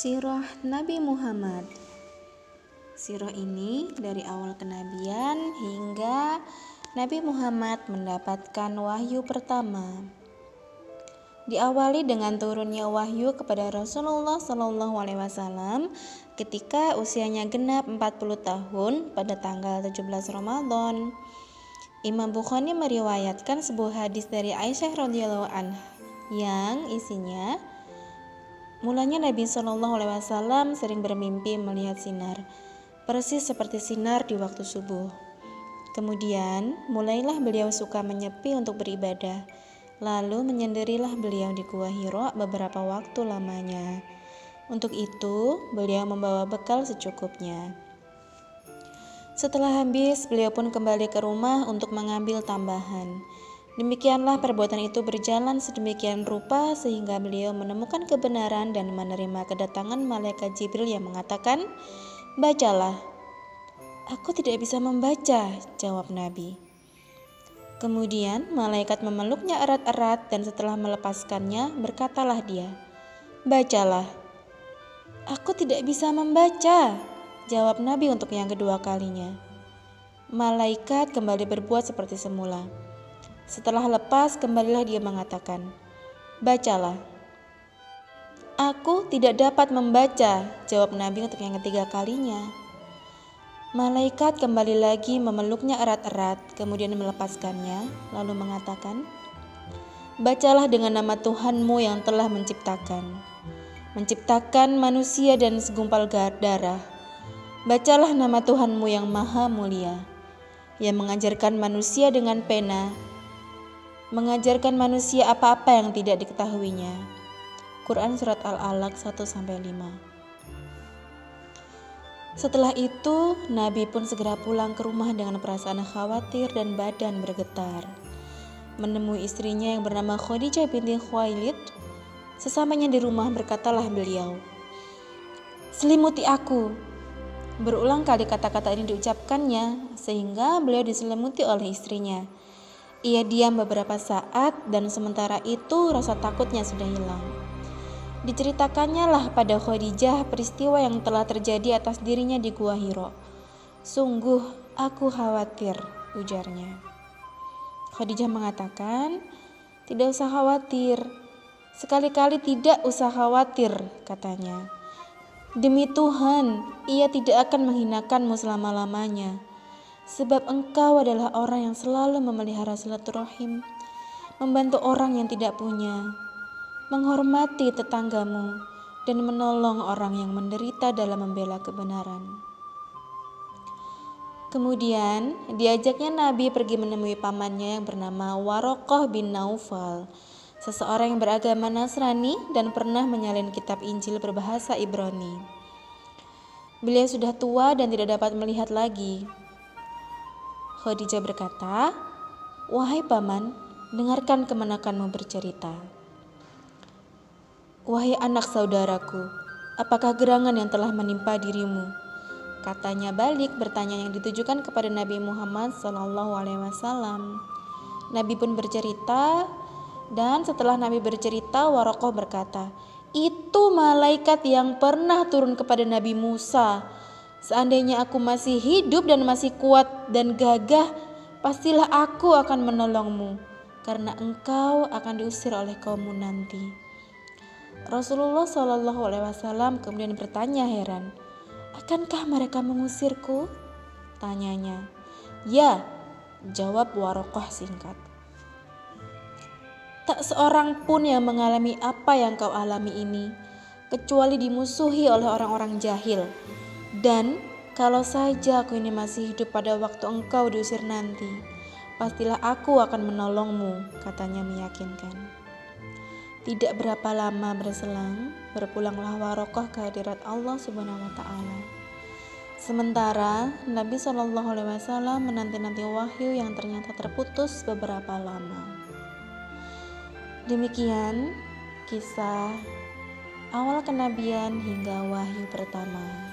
Sirah Nabi Muhammad. Sirah ini dari awal kenabian hingga Nabi Muhammad mendapatkan wahyu pertama. Diawali dengan turunnya wahyu kepada Rasulullah SAW ketika usianya genap 40 tahun pada tanggal 17 Ramadan. Imam Bukhari meriwayatkan sebuah hadis dari Aisyah radhiyallahu anha yang isinya, mulanya Nabi SAW sering bermimpi melihat sinar, persis seperti sinar di waktu subuh. Kemudian mulailah beliau suka menyepi untuk beribadah. Lalu menyendirilah beliau di Gua Hira beberapa waktu lamanya. Untuk itu beliau membawa bekal secukupnya. Setelah habis, beliau pun kembali ke rumah untuk mengambil tambahan. Demikianlah perbuatan itu berjalan sedemikian rupa sehingga beliau menemukan kebenaran dan menerima kedatangan malaikat Jibril yang mengatakan, "Bacalah." "Aku tidak bisa membaca," jawab Nabi. Kemudian malaikat memeluknya erat-erat dan setelah melepaskannya berkatalah dia, "Bacalah." "Aku tidak bisa membaca," jawab Nabi untuk yang kedua kalinya. Malaikat kembali berbuat seperti semula. Setelah lepas, kembalilah dia mengatakan, "Bacalah." "Aku tidak dapat membaca," jawab Nabi untuk yang ketiga kalinya. Malaikat kembali lagi memeluknya erat-erat, kemudian melepaskannya, lalu mengatakan, "Bacalah dengan nama Tuhanmu yang telah menciptakan manusia dan segumpal darah. Bacalah nama Tuhanmu yang maha mulia, yang mengajarkan manusia dengan pena, mengajarkan manusia apa-apa yang tidak diketahuinya." Quran Surat Al-Alaq 1-5. Setelah itu, Nabi pun segera pulang ke rumah dengan perasaan khawatir dan badan bergetar. Menemui istrinya yang bernama Khadijah binti Khuwailid. Sesamanya di rumah berkatalah beliau, "Selimuti aku." Berulang kali kata-kata ini diucapkannya sehingga beliau diselimuti oleh istrinya. Ia diam beberapa saat dan sementara itu rasa takutnya sudah hilang. Diceritakannya lah pada Khadijah peristiwa yang telah terjadi atas dirinya di Gua Hira. "Sungguh aku khawatir," ujarnya. Khadijah mengatakan, "Tidak usah khawatir. Sekali-kali tidak usah khawatir," katanya. "Demi Tuhan, ia tidak akan menghinakanmu selama-lamanya. Sebab engkau adalah orang yang selalu memelihara silaturahim, membantu orang yang tidak punya, menghormati tetanggamu, dan menolong orang yang menderita dalam membela kebenaran." Kemudian diajaknya Nabi pergi menemui pamannya yang bernama Waraqah bin Naufal, seseorang yang beragama Nasrani dan pernah menyalin kitab Injil berbahasa Ibrani. Beliau sudah tua dan tidak dapat melihat lagi. Khadijah berkata, "Wahai paman, dengarkan kemenakanmu bercerita." "Wahai anak saudaraku, apakah gerangan yang telah menimpa dirimu?" Katanya balik bertanya yang ditujukan kepada Nabi Muhammad SAW. Nabi pun bercerita, dan setelah Nabi bercerita, Waraqah berkata, "Itu malaikat yang pernah turun kepada Nabi Musa. Seandainya aku masih hidup dan masih kuat dan gagah, pastilah aku akan menolongmu, karena engkau akan diusir oleh kaummu nanti." Rasulullah SAW kemudian bertanya heran, "Akankah mereka mengusirku?" tanyanya. "Ya," jawab Waraqah singkat. "Tak seorang pun yang mengalami apa yang kau alami ini, kecuali dimusuhi oleh orang-orang jahil. Dan kalau saja aku ini masih hidup pada waktu engkau diusir nanti, pastilah aku akan menolongmu," katanya meyakinkan. Tidak berapa lama berselang, berpulanglah Waraqah ke hadirat Allah Subhanahu wa Ta'ala. Sementara Nabi SAW menanti-nanti wahyu yang ternyata terputus beberapa lama. Demikian kisah awal kenabian hingga wahyu pertama.